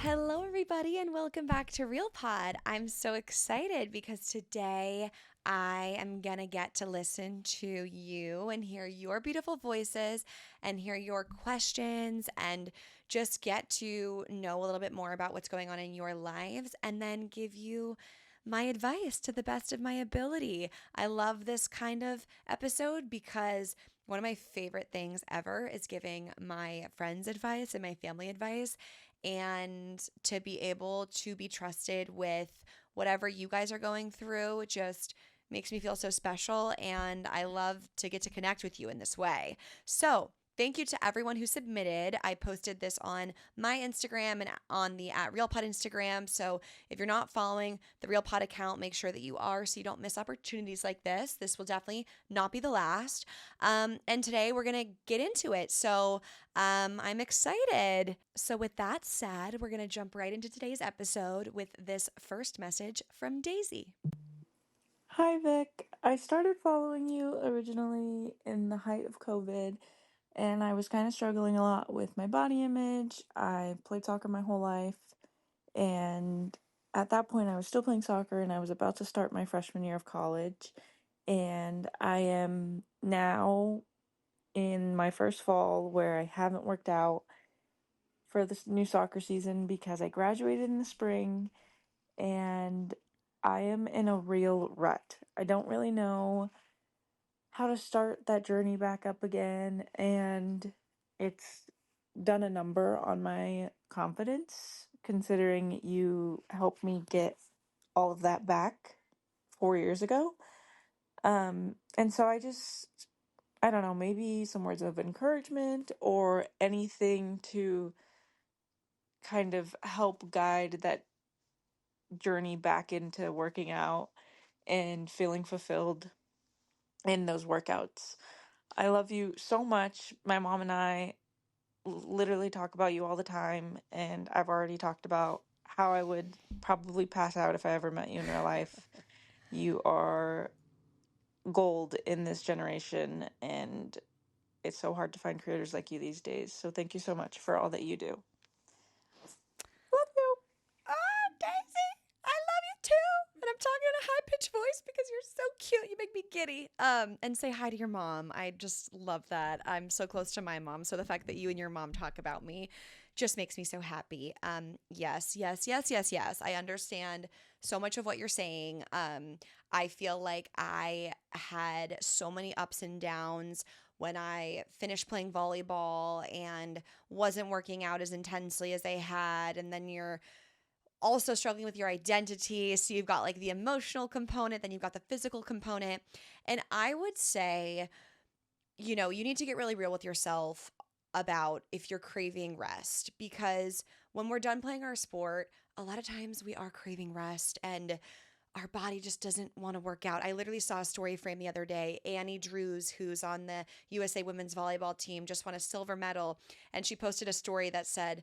Hello, everybody, and welcome back to Real Pod. I'm so excited because today I am going to get to listen to you and hear your beautiful voices and hear your questions and just get to know a little bit more about what's going on in your lives and then give you my advice to the best of my ability. I love this kind of episode because one of my favorite things ever is giving my friends advice and my family advice, and to be able to be trusted with whatever you guys are going through just makes me feel so special. And I love to get to connect with you in this way. So, thank you to everyone who submitted. I posted this on my Instagram and on the @RealPod Instagram. So if you're not following the RealPod account, make sure that you are so you don't miss opportunities like this. This will definitely not be the last. And today we're going to get into it. So I'm excited. So with that said, we're going to jump right into today's episode with this first message from Daisy. Hi, Vic. I started following you originally in the height of COVID, and I was kind of struggling a lot with my body image. I played soccer my whole life, and at that point, I was still playing soccer and I was about to start my freshman year of college. And I am now in my first fall where I haven't worked out for this new soccer season because I graduated in the spring and I am in a real rut. I don't really know how to start that journey back up again, and it's done a number on my confidence considering you helped me get all of that back 4 years ago. And so I don't know, maybe some words of encouragement or anything to kind of help guide that journey back into working out and feeling fulfilled in those workouts. I love you so much. My mom and I literally talk about you all the time, and I've already talked about how I would probably pass out if I ever met you in real life. You are gold in this generation, and it's so hard to find creators like you these days. So thank you so much for all that you do. Love you. Ah, Daisy, I love you too. And I'm talking in a high pitched voice because you're so cute. You make me giddy. And say hi to your mom. I just love that. I'm so close to my mom, so the fact that you and your mom talk about me just makes me so happy. Yes, yes, yes, yes, yes. I understand so much of what you're saying. I feel like I had so many ups and downs when I finished playing volleyball and wasn't working out as intensely as I had, and then you're also struggling with your identity. So you've got like the emotional component, then you've got the physical component. And I would say, you need to get really real with yourself about if you're craving rest, because when we're done playing our sport, a lot of times we are craving rest and our body just doesn't want to work out. I literally saw a story frame the other day. Annie Drews, who's on the USA women's volleyball team, just won a silver medal. And she posted a story that said,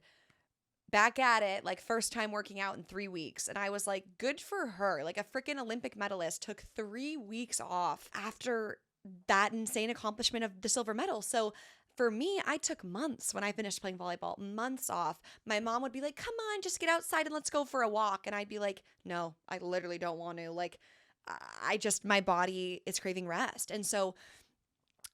back at it, like first time working out in 3 weeks. And I was like, good for her. Like a freaking Olympic medalist took 3 weeks off after that insane accomplishment of the silver medal. So for me, I took months when I finished playing volleyball, months off. My mom would be like, come on, just get outside and let's go for a walk. And I'd be like, no, I literally don't want to. Like, my body is craving rest. And so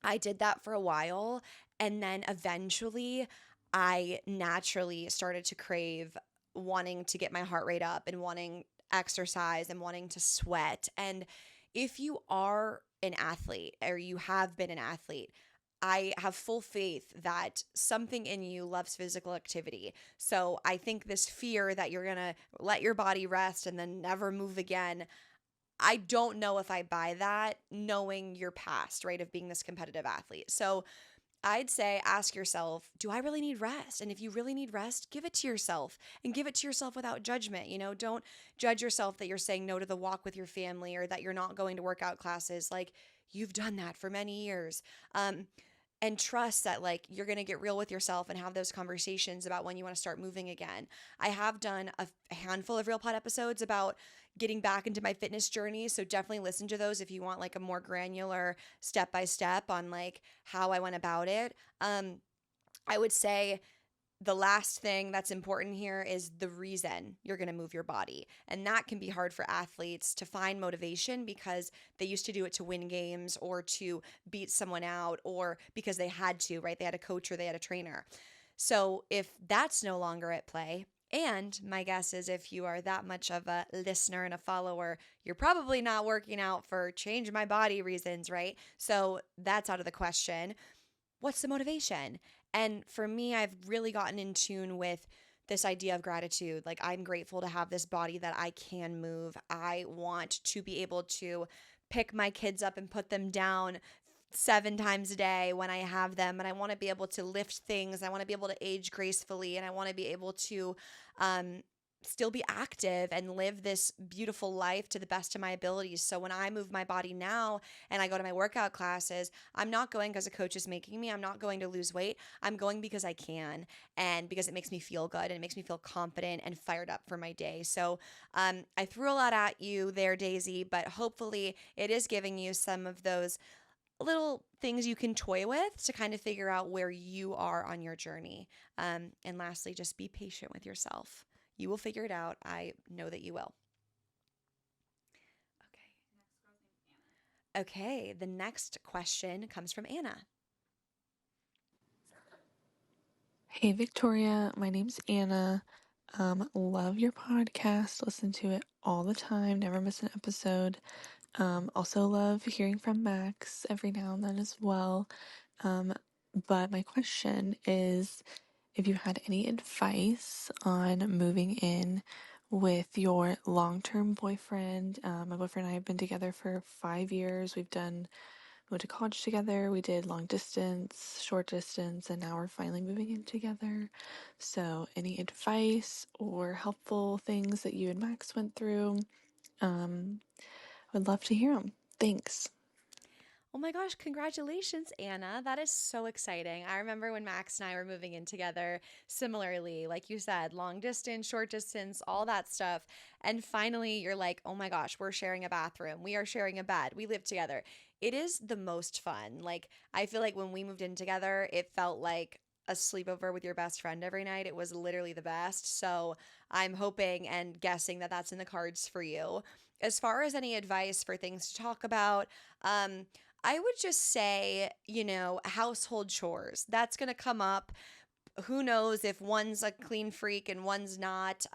I did that for a while. And then eventually, I naturally started to crave wanting to get my heart rate up and wanting exercise and wanting to sweat. And if you are an athlete or you have been an athlete, I have full faith that something in you loves physical activity. So I think this fear that you're going to let your body rest and then never move again, I don't know if I buy that, knowing your past, right, of being this competitive athlete. So I'd say ask yourself, do I really need rest? And if you really need rest, give it to yourself and give it to yourself without judgment. Don't judge yourself that you're saying no to the walk with your family or that you're not going to workout classes. Like, you've done that for many years. And trust that like you're going to get real with yourself and have those conversations about when you want to start moving again. I have done a handful of Real Pod episodes about getting back into my fitness journey, so definitely listen to those if you want like a more granular step by step on like how I went about it. I would say the last thing that's important here is the reason you're going to move your body. And that can be hard for athletes to find motivation because they used to do it to win games or to beat someone out or because they had to, right? They had a coach or they had a trainer. So if that's no longer at play, and my guess is if you are that much of a listener and a follower, you're probably not working out for change my body reasons, right? So that's out of the question. What's the motivation? And for me, I've really gotten in tune with this idea of gratitude. Like, I'm grateful to have this body that I can move. I want to be able to pick my kids up and put them down 7 times a day when I have them. And I want to be able to lift things. I want to be able to age gracefully. And I want to be able to um, still be active and live this beautiful life to the best of my abilities. So when I move my body now and I go to my workout classes, I'm not going because a coach is making me. I'm not going to lose weight. I'm going because I can and because it makes me feel good and it makes me feel confident and fired up for my day. So I threw a lot at you there, Daisy, but hopefully it is giving you some of those little things you can toy with to kind of figure out where you are on your journey. And lastly, just be patient with yourself. You will figure it out. I know that you will. Okay. Okay. The next question comes from Anna. Hey Victoria, my name's Anna. Love your podcast. Listen to it all the time. Never miss an episode. Also love hearing from Max every now and then as well. But my question is if you had any advice on moving in with your long-term boyfriend. My boyfriend and I have been together for 5 years. We went to college together. We did long distance, short distance, and now we're finally moving in together. So, any advice or helpful things that you and Max went through? Um, I would love to hear them. Thanks. Oh my gosh, congratulations, Anna. That is so exciting. I remember when Max and I were moving in together, similarly, like you said, long distance, short distance, all that stuff. And finally, you're like, oh my gosh, we're sharing a bathroom. We are sharing a bed. We live together. It is the most fun. Like, I feel like when we moved in together, it felt like a sleepover with your best friend every night. It was literally the best. So I'm hoping and guessing that that's in the cards for you. As far as any advice for things to talk about, I would just say, household chores. That's going to come up. Who knows if one's a clean freak and one's not.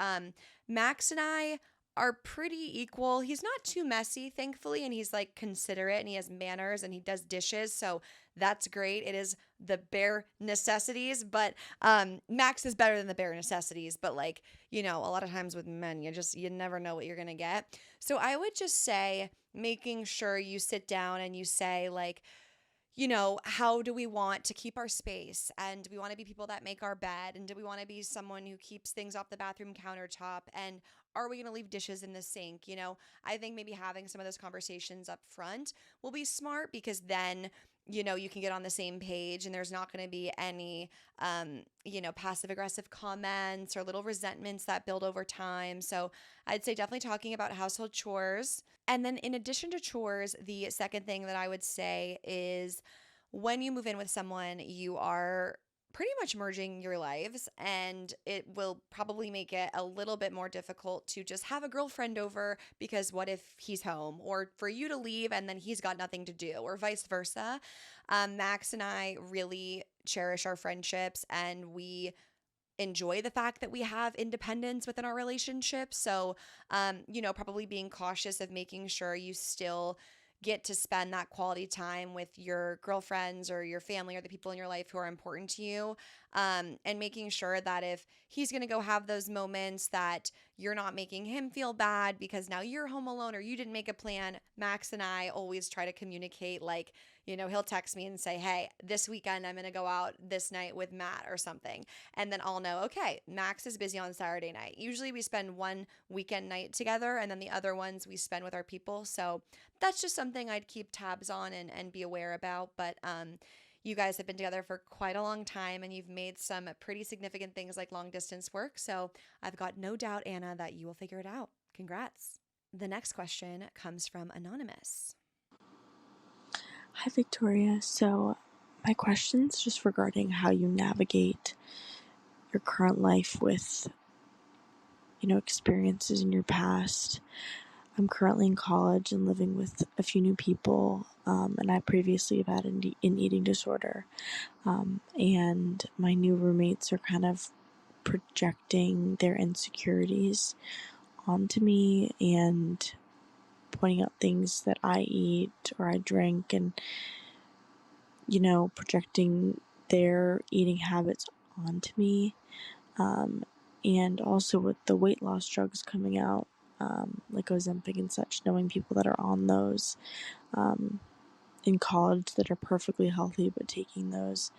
Max and I are pretty equal. He's not too messy, thankfully, and he's like considerate and he has manners and he does dishes. So that's great. It is the bare necessities, but Max is better than the bare necessities. But like, a lot of times with men, you never know what you're going to get. So I would just say, making sure you sit down and you say, like, how do we want to keep our space? And do we want to be people that make our bed? And do we want to be someone who keeps things off the bathroom countertop? And are we going to leave dishes in the sink? I think maybe having some of those conversations up front will be smart because then, you can get on the same page and there's not going to be any, passive aggressive comments or little resentments that build over time. So I'd say definitely talking about household chores. And then, in addition to chores, the second thing that I would say is when you move in with someone, you are pretty much merging your lives, and it will probably make it a little bit more difficult to just have a girlfriend over because what if he's home, or for you to leave and then he's got nothing to do, or vice versa. Max and I really cherish our friendships, and we enjoy the fact that we have independence within our relationship. So, probably being cautious of making sure you still get to spend that quality time with your girlfriends or your family or the people in your life who are important to you. And making sure that if he's going to go have those moments, that you're not making him feel bad because now you're home alone or you didn't make a plan. Max and I always try to communicate, like, he'll text me and say, hey, this weekend I'm going to go out this night with Matt or something. And then I'll know, okay, Max is busy on Saturday night. Usually we spend one weekend night together and then the other ones we spend with our people. So that's just something I'd keep tabs on and be aware about. But you guys have been together for quite a long time and you've made some pretty significant things like long distance work. So I've got no doubt, Anna, that you will figure it out. Congrats. The next question comes from Anonymous. Hi, Victoria. So, my question's just regarding how you navigate your current life with, experiences in your past. I'm currently in college and living with a few new people, and I previously have had an eating disorder. And my new roommates are kind of projecting their insecurities onto me and pointing out things that I eat or I drink, and projecting their eating habits onto me. And also with the weight loss drugs coming out, like Ozempic and such, knowing people that are on those in college that are perfectly healthy but taking those,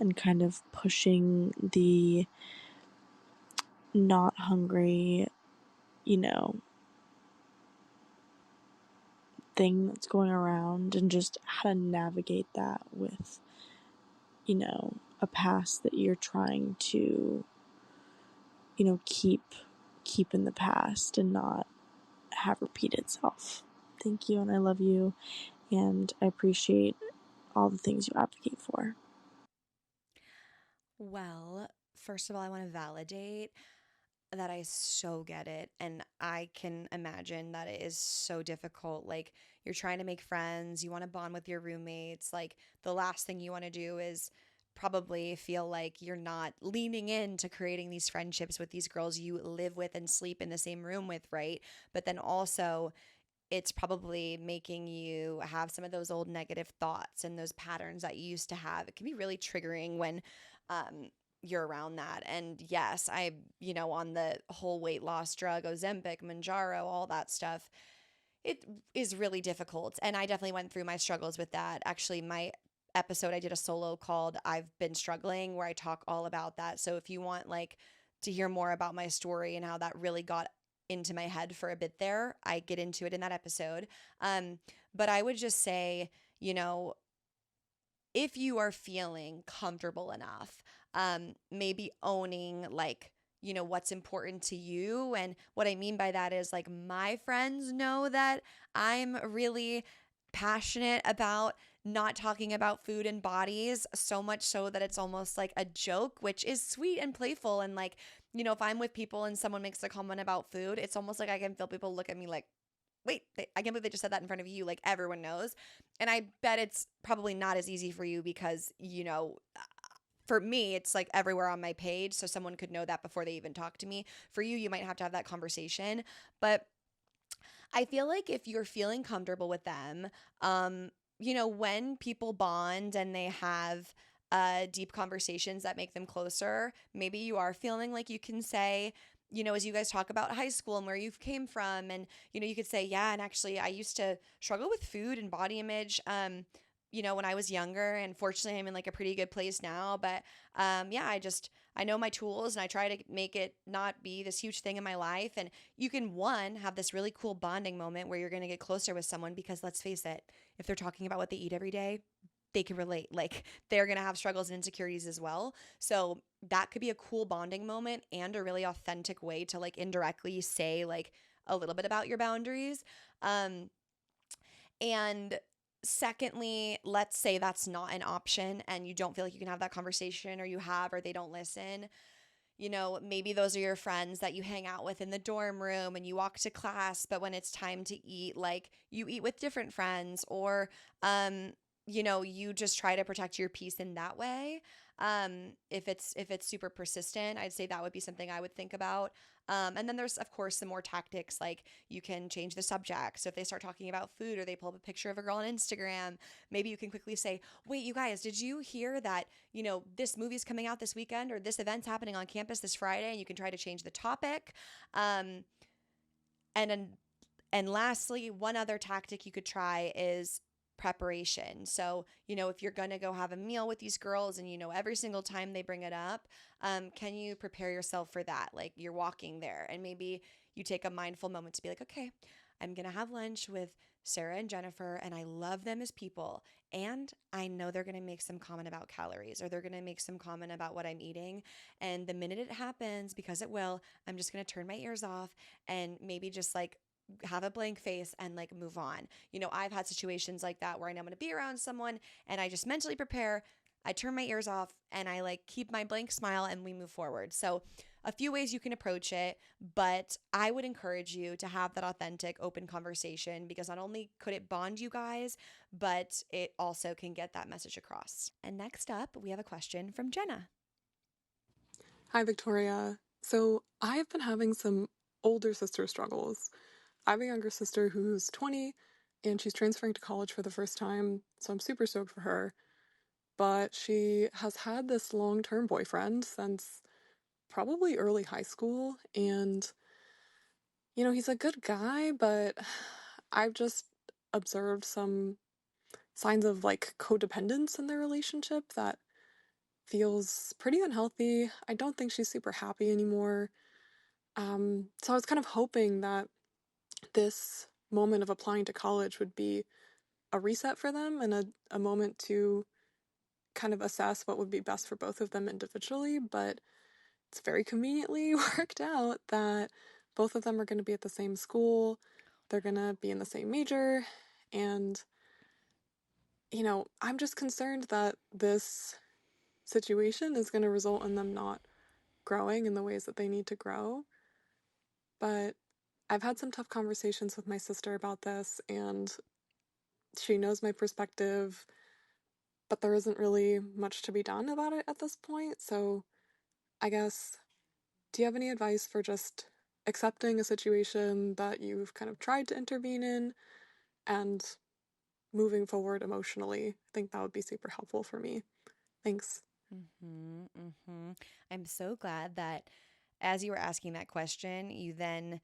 and kind of pushing the not hungry, thing that's going around, and just how to navigate that with, a past that you're trying to, keep in the past and not have repeat itself. Thank you, and I love you, and I appreciate all the things you advocate for. Well, first of all, I want to validate that I so get it. And I can imagine that it is so difficult. Like, you're trying to make friends, you want to bond with your roommates. Like, the last thing you want to do is probably feel like you're not leaning into creating these friendships with these girls you live with and sleep in the same room with, right? But then also, it's probably making you have some of those old negative thoughts and those patterns that you used to have. It can be really triggering when you're around that. And yes, on the whole weight loss drug, Ozempic, Manjaro, all that stuff, it is really difficult. And I definitely went through my struggles with that. Actually, my episode, I did a solo called I've Been Struggling, where I talk all about that. So if you want to hear more about my story and how that really got into my head for a bit there, I get into it in that episode. Um, but I would just say, you know, if you are feeling comfortable enough, maybe owning what's important to you. And what I mean by that is, like, my friends know that I'm really passionate about not talking about food and bodies, so much so that it's almost like a joke, which is sweet and playful. And if I'm with people and someone makes a comment about food, it's almost like I can feel people look at me like, wait, I can't believe they just said that in front of you. Like, everyone knows. And I bet it's probably not as easy for you because, for me, it's like everywhere on my page. So someone could know that before they even talk to me. For you, you might have to have that conversation. But I feel like if you're feeling comfortable with them, when people bond and they have deep conversations that make them closer, maybe you are feeling like you can say, as you guys talk about high school and where you came from, and, you could say, yeah, and actually, I used to struggle with food and body image. When I was younger, and fortunately I'm in like a pretty good place now, but yeah, I know my tools and I try to make it not be this huge thing in my life. And you can, one, have this really cool bonding moment where you're going to get closer with someone, because let's face it, if they're talking about what they eat every day, they can relate. Like, they're going to have struggles and insecurities as well. So that could be a cool bonding moment and a really authentic way to indirectly say a little bit about your boundaries. Um, and secondly, let's say that's not an option and you don't feel like you can have that conversation, or they don't listen. Maybe those are your friends that you hang out with in the dorm room and you walk to class, but when it's time to eat, you eat with different friends, or, you just try to protect your peace in that way. If it's super persistent, I'd say that would be something I would think about. And then there's, of course, some more tactics, like you can change the subject. So if they start talking about food or they pull up a picture of a girl on Instagram, maybe you can quickly say, wait, you guys, did you hear that, this movie's coming out this weekend, or this event's happening on campus this Friday? And you can try to change the topic. And then and lastly, one other tactic you could try is preparation. So, if you're going to go have a meal with these girls and every single time they bring it up, can you prepare yourself for that? Like, you're walking there and maybe you take a mindful moment to be like, okay, I'm going to have lunch with Sarah and Jennifer, and I love them as people. And I know they're going to make some comment about calories, or they're going to make some comment about what I'm eating. And the minute it happens, because it will, I'm just going to turn my ears off and maybe just have a blank face and move on. I've had situations like that where I know I'm going to be around someone and I just mentally prepare. I turn my ears off and I like keep my blank smile and we move forward. So a few ways you can approach it, but I would encourage you to have that authentic, open conversation because not only could it bond you guys, but it also can get that message across. And next up, we have a question from Jenna. Hi, Victoria. So I've been having some older sister struggles. I have a younger sister who's 20 and she's transferring to college for the first time, so I'm super stoked for her. But she has had this long-term boyfriend since probably early high school, and he's a good guy, but I've just observed some signs of like codependence in their relationship that feels pretty unhealthy. I don't think she's super happy anymore. So I was kind of hoping that this moment of applying to college would be a reset for them and a moment to kind of assess what would be best for both of them individually. But it's very conveniently worked out that both of them are going to be at the same school. They're going to be in the same major. And, I'm just concerned that this situation is going to result in them not growing in the ways that they need to grow. But I've had some tough conversations with my sister about this, and she knows my perspective, but there isn't really much to be done about it at this point. So I guess, do you have any advice for just accepting a situation that you've kind of tried to intervene in and moving forward emotionally? I think that would be super helpful for me. Thanks. I'm so glad that as you were asking that question, you then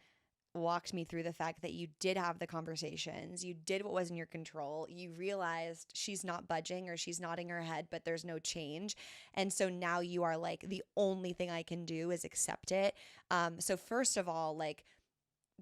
walked me through the fact that you did have the conversations, you did what was in your control, you realized she's not budging or she's nodding her head, but there's no change. And so now you are like, the only thing I can do is accept it. So, first of all, like,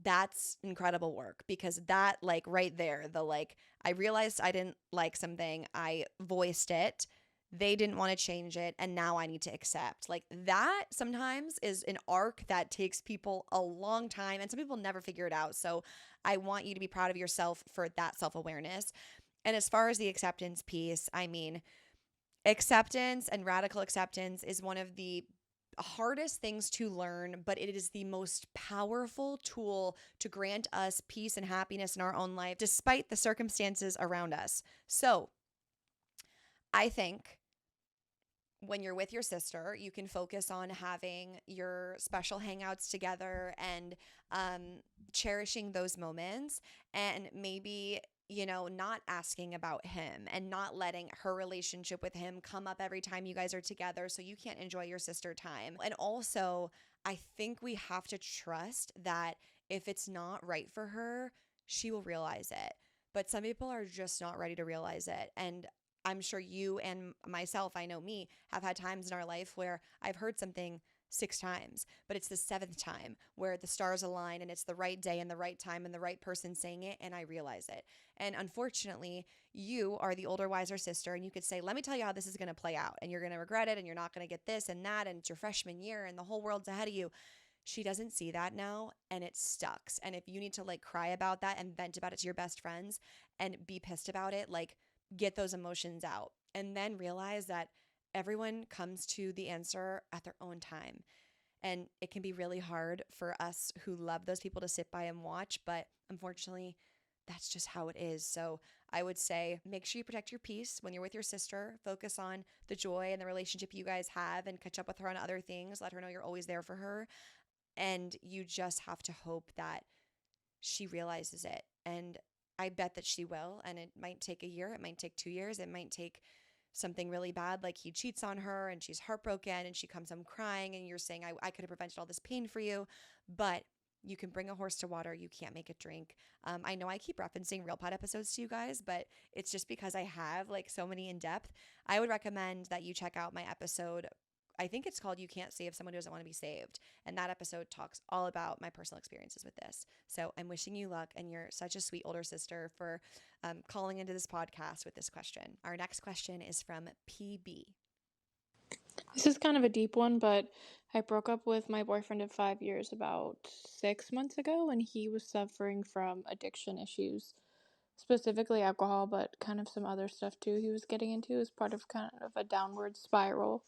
that's incredible work because that, like, right there, the like, I realized I didn't like something, I voiced it, they didn't want to change it, and now I need to accept. Like, that sometimes is an arc that takes people a long time, and some people never figure it out. So I want you to be proud of yourself for that self-awareness. And as far as the acceptance piece, I mean, acceptance and radical acceptance is one of the hardest things to learn, but it is the most powerful tool to grant us peace and happiness in our own life, despite the circumstances around us. So I think when you're with your sister, you can focus on having your special hangouts together and cherishing those moments, and maybe, not asking about him and not letting her relationship with him come up every time you guys are together so you can't enjoy your sister time. And also, I think we have to trust that if it's not right for her, she will realize it. But some people are just not ready to realize it. And I'm sure you and myself, I know me, have had times in our life where I've heard something 6 times, but it's the seventh time where the stars align and it's the right day and the right time and the right person saying it, and I realize it. And unfortunately, you are the older, wiser sister, and you could say, let me tell you how this is going to play out, and you're going to regret it, and you're not going to get this and that, and it's your freshman year, and the whole world's ahead of you. She doesn't see that now, and it sucks. And if you need to like cry about that and vent about it to your best friends and be pissed about it, like, get those emotions out and then realize that everyone comes to the answer at their own time. And it can be really hard for us who love those people to sit by and watch, but unfortunately, that's just how it is. So I would say make sure you protect your peace when you're with your sister. Focus on the joy and the relationship you guys have and catch up with her on other things. Let her know you're always there for her. And you just have to hope that she realizes it. And I bet that she will. And it might take a year, it might take 2 years, it might take something really bad, like he cheats on her and she's heartbroken and she comes home crying and you're saying, I could have prevented all this pain for you. But you can bring a horse to water, you can't make it drink. I know I keep referencing Real Pod episodes to you guys, but it's just because I have like so many in depth. I would recommend that you check out my episode. I think it's called You Can't Save Someone Who Doesn't Want to Be Saved. And that episode talks all about my personal experiences with this. So I'm wishing you luck, and you're such a sweet older sister for calling into this podcast with this question. Our next question is from PB. This is kind of a deep one, but I broke up with my boyfriend of 5 years about 6 months ago, and he was suffering from addiction issues. specifically alcohol, but kind of some other stuff too he was getting into as part of kind of a downward spiral.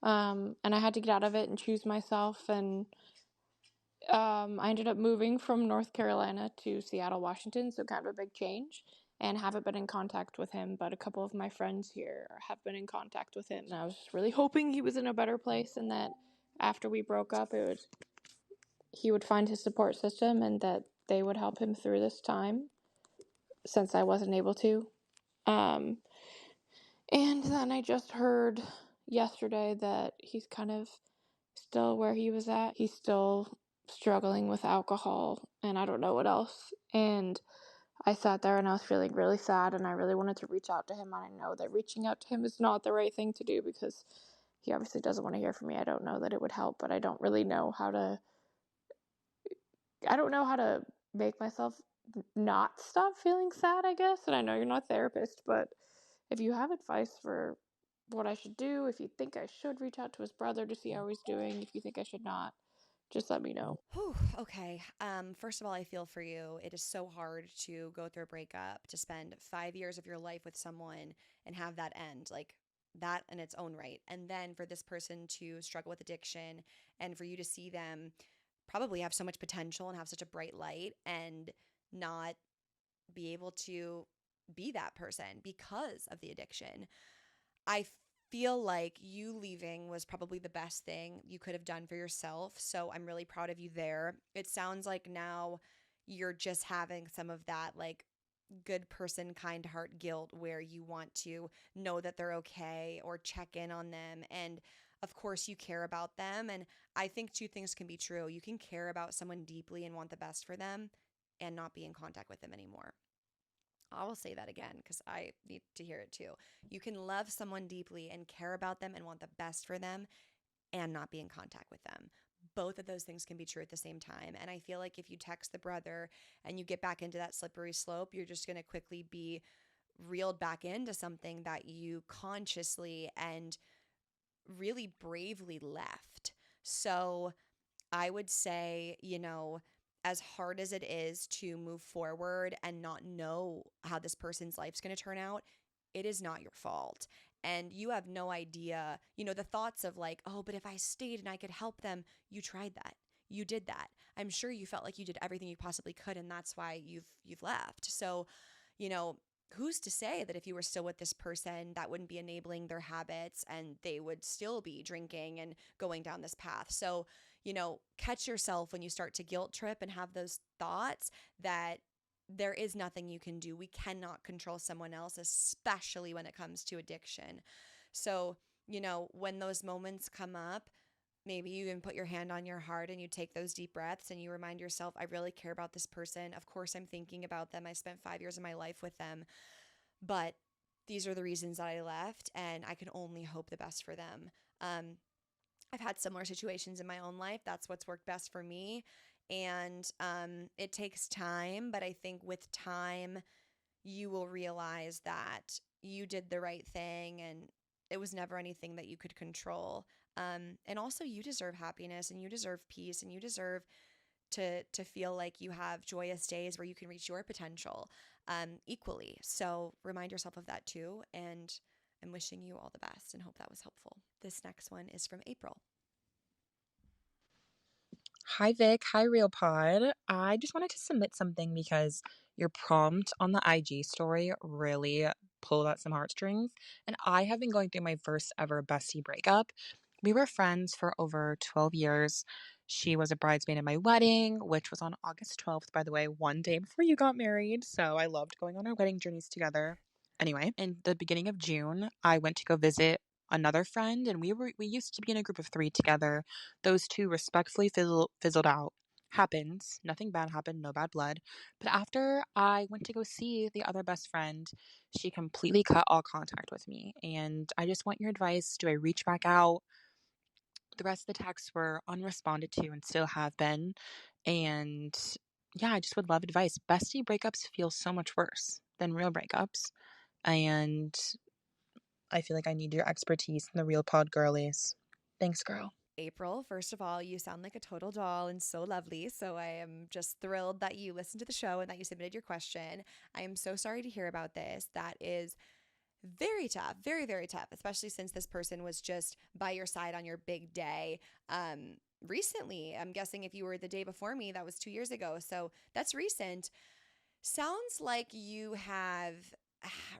And I had to get out of it and choose myself. And I ended up moving from North Carolina to Seattle, Washington, so kind of a big change. And haven't been in contact with him, but a couple of my friends here have been in contact with him. And I was just really hoping he was in a better place and that after we broke up, he would find his support system and that they would help him through this time since I wasn't able to. Um, and then I just heard yesterday that he's kind of still where he was at. He's still struggling with alcohol and I don't know what else. And I sat there and I was feeling really sad and I really wanted to reach out to him. And I know that reaching out to him is not the right thing to do because he obviously doesn't want to hear from me. I don't know that it would help, but I don't really know how to make myself not stop feeling sad, I guess. And I know you're not a therapist, but if you have advice for what I should do, if you think I should reach out to his brother to see how he's doing, if you think I should not, just let me know. Whew, okay. First of all, I feel for you. It is so hard to go through a breakup, to spend 5 years of your life with someone and have that end, like that in its own right. And then for this person to struggle with addiction and for you to see them probably have so much potential and have such a bright light and not be able to be that person because of the addiction. I feel like you leaving was probably the best thing you could have done for yourself. So I'm really proud of you there. It sounds like now you're just having some of that like good person, kind heart guilt where you want to know that they're okay or check in on them. And of course, you care about them. And I think two things can be true. You can care about someone deeply and want the best for them and not be in contact with them anymore. I will say that again because I need to hear it too. You can love someone deeply and care about them and want the best for them and not be in contact with them. Both of those things can be true at the same time. And I feel like if you text the brother and you get back into that slippery slope, you're just going to quickly be reeled back into something that you consciously and really bravely left. So I would say, as hard as it is to move forward and not know how this person's life's going to turn out, it is not your fault. And you have no idea, the thoughts of like, oh, but if I stayed and I could help them, you tried that. You did that. I'm sure you felt like you did everything you possibly could, and that's why you've left. So, you know, who's to say that if you were still with this person, that wouldn't be enabling their habits and they would still be drinking and going down this path? So, catch yourself when you start to guilt trip and have those thoughts that there is nothing you can do. We cannot control someone else, especially when it comes to addiction. So, when those moments come up, maybe you even put your hand on your heart and you take those deep breaths and you remind yourself, I really care about this person. Of course, I'm thinking about them. I spent 5 years of my life with them, but these are the reasons that I left, and I can only hope the best for them. I've had similar situations in my own life. That's what's worked best for me. And it takes time, but I think with time, you will realize that you did the right thing and it was never anything that you could control. And also, you deserve happiness and you deserve peace and you deserve to feel like you have joyous days where you can reach your potential equally. So remind yourself of that too. And I'm wishing you all the best and hope that was helpful. This next one is from April. Hi, Vic. Hi, RealPod. I just wanted to submit something because your prompt on the IG story really pulled at some heartstrings. And I have been going through my first ever bestie breakup. We were friends for over 12 years. She was a bridesmaid at my wedding, which was on August 12th, by the way, one day before you got married. So I loved going on our wedding journeys together. Anyway, in the beginning of June, I went to go visit another friend, and we used to be in a group of 3 together. Those 2 respectfully fizzled out. Happens. Nothing bad happened, no bad blood. But after I went to go see the other best friend, she completely cut all contact with me. And I just want your advice. Do I reach back out? The rest of the texts were unresponded to and still have been. And yeah, I just would love advice. Bestie breakups feel so much worse than real breakups. And I feel like I need your expertise in the real pod girlies. Thanks, girl. April, first of all, you sound like a total doll and so lovely. So I am just thrilled that you listened to the show and that you submitted your question. I am so sorry to hear about this. That is very tough, very, very tough, especially since this person was just by your side on your big day. Recently, I'm guessing if you were the day before me, that was 2 years ago. So that's recent. Sounds like you have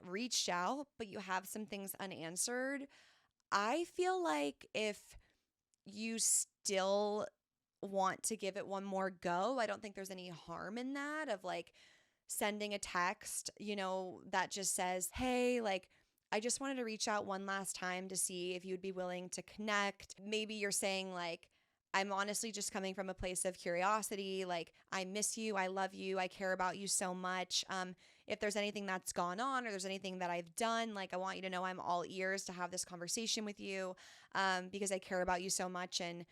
reached out, but you have some things unanswered. I feel like if you still want to give it one more go, I don't think there's any harm in that, of like sending a text, that just says, hey, like, I just wanted to reach out one last time to see if you would be willing to connect. Maybe you're saying, like, I'm honestly just coming from a place of curiosity. Like, I miss you. I love you. I care about you so much. If there's anything that's gone on or there's anything that I've done, like, I want you to know I'm all ears to have this conversation with you, because I care about you so much and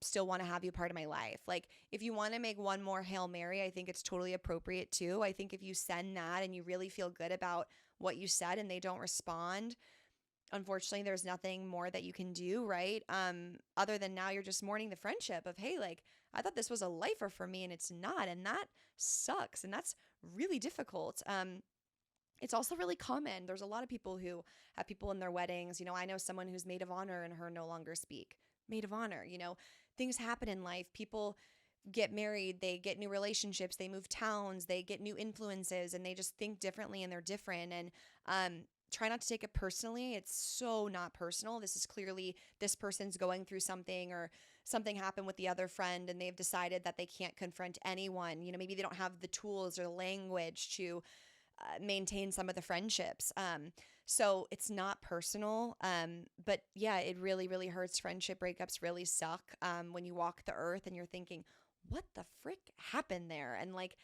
still want to have you part of my life. Like, if you want to make one more Hail Mary, I think it's totally appropriate too. I think if you send that and you really feel good about what you said and they don't respond, unfortunately, there's nothing more that you can do, right? Other than now you're just mourning the friendship of, hey, like, I thought this was a lifer for me and it's not. And that sucks. And that's really difficult. It's also really common. There's a lot of people who have people in their weddings. I know someone who's maid of honor and her no longer speak. Maid of honor, things happen in life. People get married, they get new relationships, they move towns, they get new influences, and they just think differently and they're different. And try not to take it personally. It's so not personal. This is clearly this person's going through something, or something happened with the other friend and they've decided that they can't confront anyone. Maybe they don't have the tools or language to maintain some of the friendships. So it's not personal. But yeah, it really, really hurts. Friendship breakups really suck. When you walk the earth and you're thinking, what the frick happened there? And like,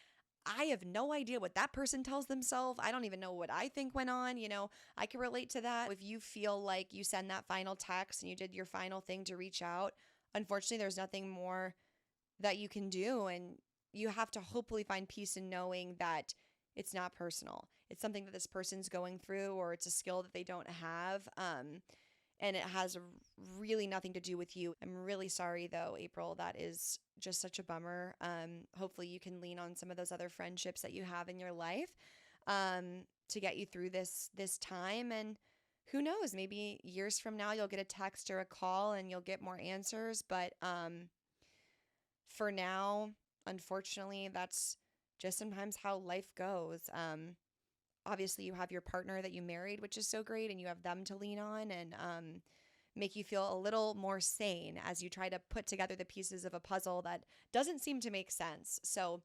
I have no idea what that person tells themselves. I don't even know what I think went on. I can relate to that. If you feel like you send that final text and you did your final thing to reach out, unfortunately, there's nothing more that you can do. And you have to hopefully find peace in knowing that it's not personal. It's something that this person's going through, or it's a skill that they don't have. And it has really nothing to do with you. I'm really sorry though, April. That is just such a bummer. Hopefully you can lean on some of those other friendships that you have in your life to get you through this time. And who knows, maybe years from now you'll get a text or a call and you'll get more answers. But for now, unfortunately, that's just sometimes how life goes. Obviously, you have your partner that you married, which is so great, and you have them to lean on and make you feel a little more sane as you try to put together the pieces of a puzzle that doesn't seem to make sense. So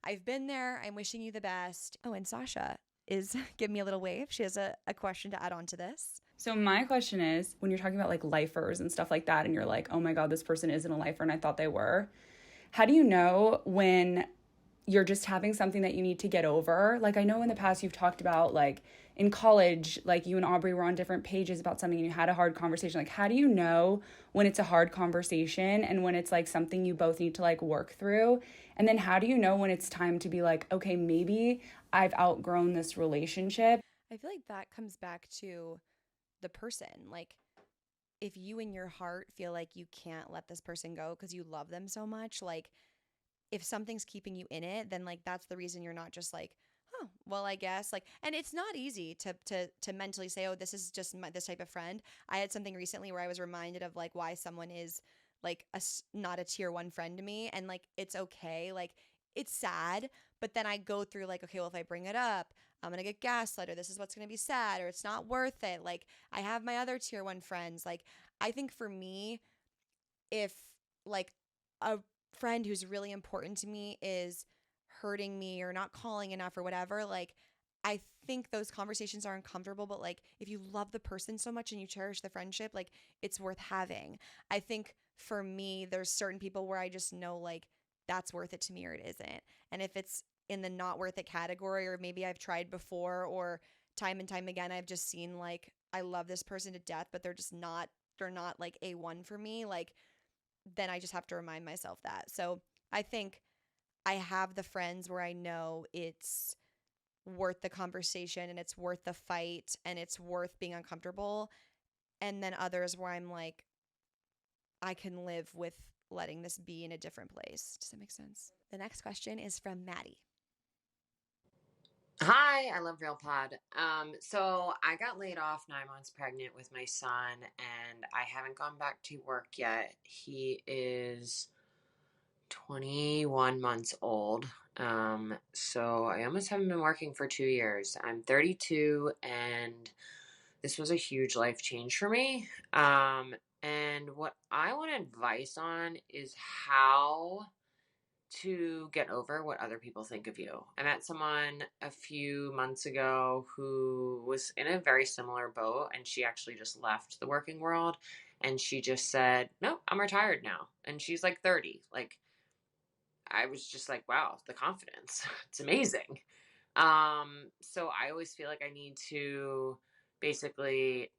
I've been there. I'm wishing you the best. Oh, and Sasha is giving me a little wave. She has a question to add on to this. So my question is, when you're talking about like lifers and stuff like that, and you're like, oh my God, this person isn't a lifer and I thought they were, how do you know when you're just having something that you need to get over? Like, I know in the past you've talked about, like, in college, like, you and Aubrey were on different pages about something and you had a hard conversation. Like, how do you know when it's a hard conversation and when it's, like, something you both need to, like, work through? And then how do you know when it's time to be like, okay, maybe I've outgrown this relationship? I feel like that comes back to the person. Like, if you in your heart feel like you can't let this person go because you love them so much, like, if something's keeping you in it, then like that's the reason you're not just like, oh, well, I guess, like, and it's not easy to mentally say, oh, this is just this type of friend. I had something recently where I was reminded of like why someone is like not a tier one friend to me, and like it's okay, like it's sad, but then I go through like, okay, well, if I bring it up, I'm gonna get gaslit, or this is what's gonna be sad, or it's not worth it. Like, I have my other tier one friends. Like, I think for me, if like a friend who's really important to me is hurting me or not calling enough or whatever, like, I think those conversations are uncomfortable, but like if you love the person so much and you cherish the friendship, like it's worth having. I think for me, there's certain people where I just know like that's worth it to me or it isn't. And if it's in the not worth it category, or maybe I've tried before, or time and time again I've just seen like I love this person to death, but they're not like A1 for me, like then I just have to remind myself that. So I think I have the friends where I know it's worth the conversation and it's worth the fight and it's worth being uncomfortable. And then others where I'm like, I can live with letting this be in a different place. Does that make sense? The next question is from Maddie. Hi, I love Real Pod. So I got laid off 9 months pregnant with my son, and I haven't gone back to work yet. He is 21 months old. So I almost haven't been working for 2 years. I'm 32, and this was a huge life change for me. And what I want advice on is how to get over what other people think of you. I met someone a few months ago who was in a very similar boat, and she actually just left the working world, and she just said, "No, I'm retired now." And she's like 30. Like, I was just like, wow, the confidence. It's amazing. So I always feel like I need to basically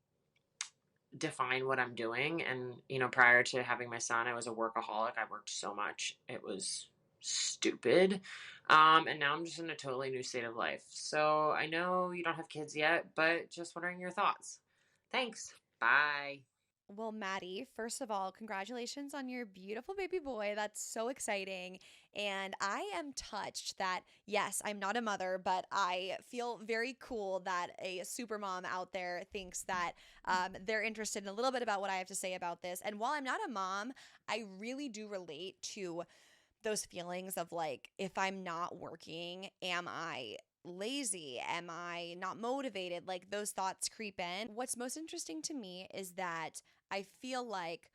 define what I'm doing. And, prior to having my son, I was a workaholic. I worked so much. It was stupid. And now I'm just in a totally new state of life. So I know you don't have kids yet, but just wondering your thoughts. Thanks. Bye. Well, Maddie, first of all, congratulations on your beautiful baby boy. That's so exciting. And I am touched that, yes, I'm not a mother, but I feel very cool that a super mom out there thinks that they're interested in a little bit about what I have to say about this. And while I'm not a mom, I really do relate to those feelings of like, if I'm not working, am I lazy? Am I not motivated? Like those thoughts creep in. What's most interesting to me is that I feel like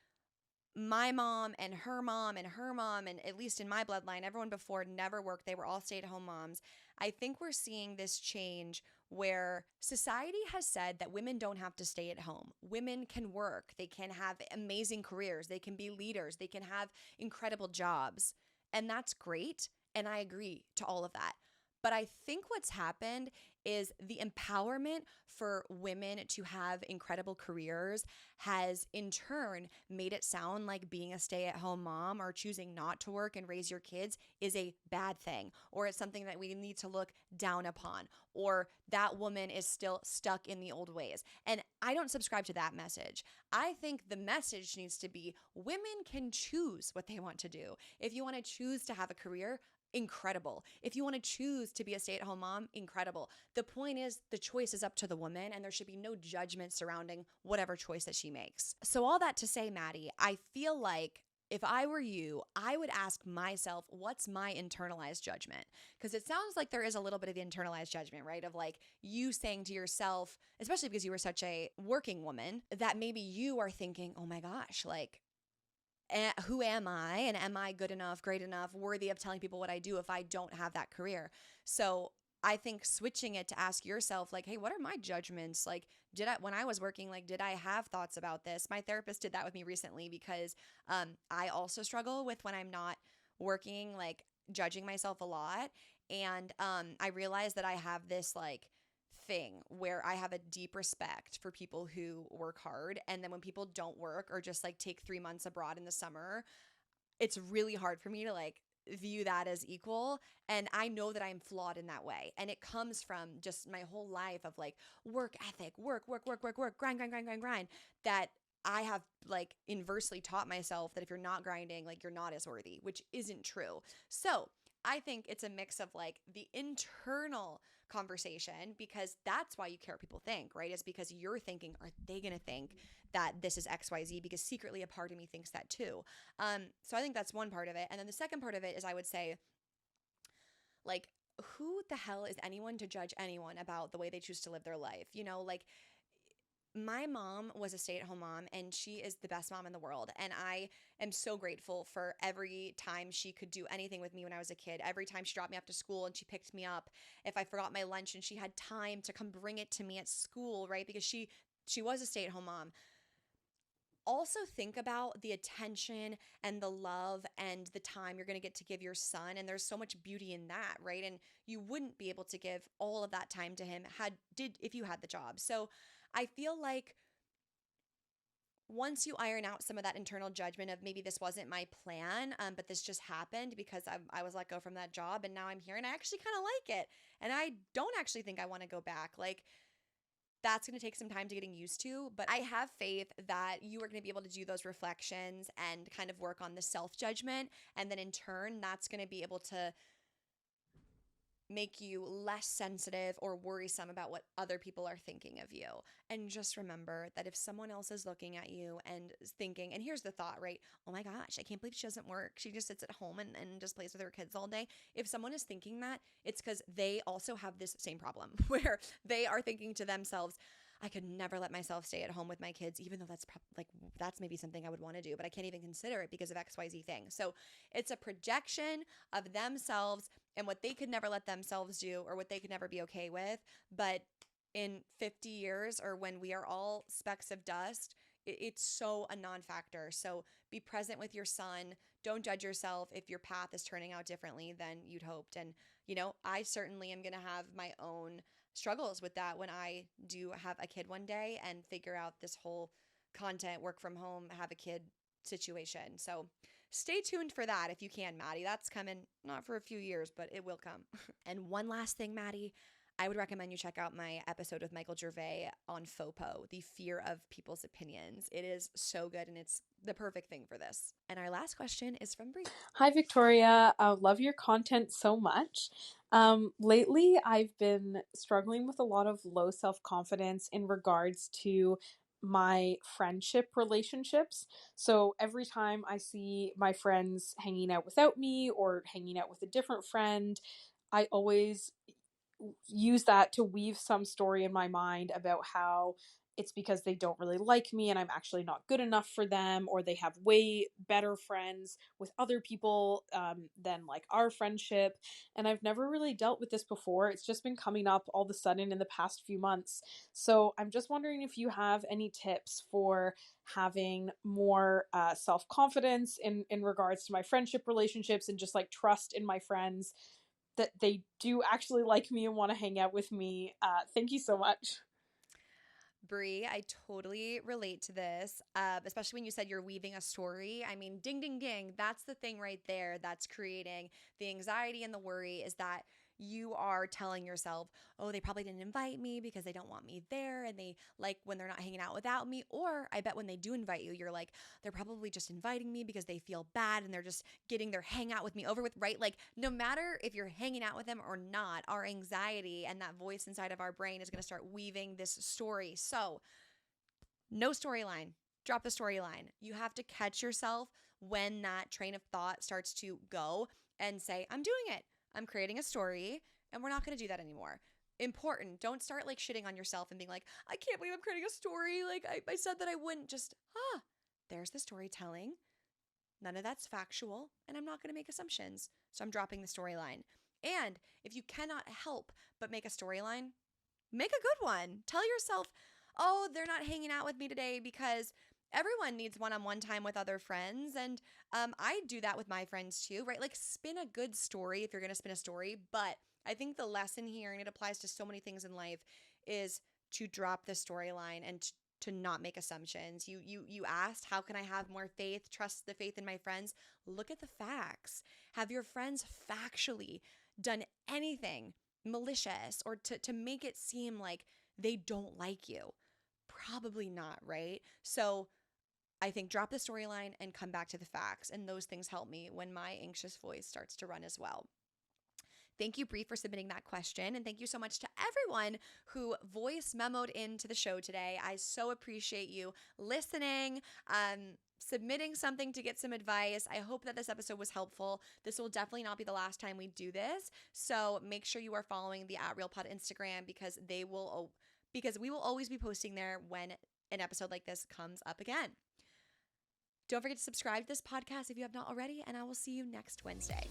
my mom and her mom and her mom, and at least in my bloodline, everyone before never worked. They were all stay at home moms. I think we're seeing this change where society has said that women don't have to stay at home. Women can work, they can have amazing careers, they can be leaders, they can have incredible jobs. And that's great. And I agree to all of that. But I think what's happened is the empowerment for women to have incredible careers has in turn made it sound like being a stay at home mom or choosing not to work and raise your kids is a bad thing, or it's something that we need to look down upon, or that woman is still stuck in the old ways. And I don't subscribe to that message. I think the message needs to be women can choose what they want to do. If you want to choose to have a career, incredible. If you want to choose to be a stay at home mom, incredible. The point is, the choice is up to the woman, and there should be no judgment surrounding whatever choice that she makes. So, all that to say, Maddie, I feel like if I were you, I would ask myself, what's my internalized judgment? Because it sounds like there is a little bit of internalized judgment, right? Of like you saying to yourself, especially because you were such a working woman, that maybe you are thinking, oh my gosh, like, who am I, and am I good enough, great enough, worthy of telling people what I do if I don't have that career? So I think switching it to ask yourself, like, hey, what are my judgments? Like, when I was working, like, did I have thoughts about this? My therapist did that with me recently because I also struggle with when I'm not working, like, judging myself a lot. And I realized that I have this, like, thing where I have a deep respect for people who work hard. And then when people don't work or just like take 3 months abroad in the summer, it's really hard for me to like view that as equal. And I know that I'm flawed in that way. And it comes from just my whole life of like work ethic, work, grind, that I have like inversely taught myself that if you're not grinding, like you're not as worthy, which isn't true. So I think it's a mix of like the internal conversation, because that's why you care what people think, right? Is because you're thinking, are they going to think that this is XYZ? Because secretly a part of me thinks that too. So I think that's one part of it. And then the second part of it is, I would say, like, who the hell is anyone to judge anyone about the way they choose to live their life? You know, like, my mom was a stay at home mom, and she is the best mom in the world. And I am so grateful for every time she could do anything with me when I was a kid. Every time she dropped me off to school and she picked me up. If I forgot my lunch and she had time to come bring it to me at school, right? Because she was a stay at home mom. Also think about the attention and the love and the time you're going to get to give your son, and there's so much beauty in that, right? And you wouldn't be able to give all of that time to him if you had the job. So I feel like once you iron out some of that internal judgment of maybe this wasn't my plan, but this just happened because I was let go from that job and now I'm here and I actually kind of like it. And I don't actually think I want to go back. Like, that's going to take some time to getting used to, but I have faith that you are going to be able to do those reflections and kind of work on the self-judgment, and then in turn that's going to be able to make you less sensitive or worrisome about what other people are thinking of you. And just remember that if someone else is looking at you and is thinking, and here's the thought, right? Oh my gosh, I can't believe she doesn't work. She just sits at home and just plays with her kids all day. If someone is thinking that, it's because they also have this same problem where they are thinking to themselves, I could never let myself stay at home with my kids, even though that's maybe something I would want to do, but I can't even consider it because of XYZ thing. So it's a projection of themselves and what they could never let themselves do or what they could never be okay with. But in 50 years, or when we are all specks of dust, it's so a non-factor. So be present with your son. Don't judge yourself if your path is turning out differently than you'd hoped. And, I certainly am going to have my own struggles with that when I do have a kid one day and figure out this whole content, work from home, have a kid situation. So stay tuned for that if you can, Maddie. That's coming not for a few years, but it will come. And one last thing, Maddie, I would recommend you check out my episode with Michael Gervais on FOPO, the fear of people's opinions. It is so good, and it's the perfect thing for this. And our last question is from Bree. Hi, Victoria. I love your content so much. Lately, I've been struggling with a lot of low self-confidence in regards to my friendship relationships. So every time I see my friends hanging out without me or hanging out with a different friend, I always use that to weave some story in my mind about how it's because they don't really like me and I'm actually not good enough for them, or they have way better friends with other people than like our friendship. And I've never really dealt with this before. It's just been coming up all of a sudden in the past few months. So I'm just wondering if you have any tips for having more self-confidence in regards to my friendship relationships and just like trust in my friends that they do actually like me and want to hang out with me. Thank you so much. Bree, I totally relate to this, especially when you said you're weaving a story. I mean, ding, ding, ding. That's the thing right there that's creating the anxiety and the worry, is that you are telling yourself, oh, they probably didn't invite me because they don't want me there and they like when they're not hanging out without me. Or I bet when they do invite you, you're like, they're probably just inviting me because they feel bad and they're just getting their hangout with me over with, right? Like, no matter if you're hanging out with them or not, our anxiety and that voice inside of our brain is going to start weaving this story. So, no storyline. Drop the storyline. You have to catch yourself when that train of thought starts to go and say, I'm doing it. I'm creating a story and we're not going to do that anymore. Important. Don't start like shitting on yourself and being like, I can't believe I'm creating a story. Like I said that I wouldn't. Just, there's the storytelling. None of that's factual, and I'm not going to make assumptions. So I'm dropping the storyline. And if you cannot help but make a storyline, make a good one. Tell yourself, oh, they're not hanging out with me today because everyone needs one-on-one time with other friends. And I do that with my friends too, right? Like, spin a good story if you're going to spin a story. But I think the lesson here, and it applies to so many things in life, is to drop the storyline and to not make assumptions. You asked, how can I have more faith, trust the faith in my friends? Look at the facts. Have your friends factually done anything malicious or to make it seem like they don't like you? Probably not, right? So I think drop the storyline and come back to the facts. And those things help me when my anxious voice starts to run as well. Thank you, Bree, for submitting that question. And thank you so much to everyone who voice memoed into the show today. I so appreciate you listening, submitting something to get some advice. I hope that this episode was helpful. This will definitely not be the last time we do this. So make sure you are following the @RealPod Instagram because we will always be posting there when an episode like this comes up again. Don't forget to subscribe to this podcast if you have not already, and I will see you next Wednesday.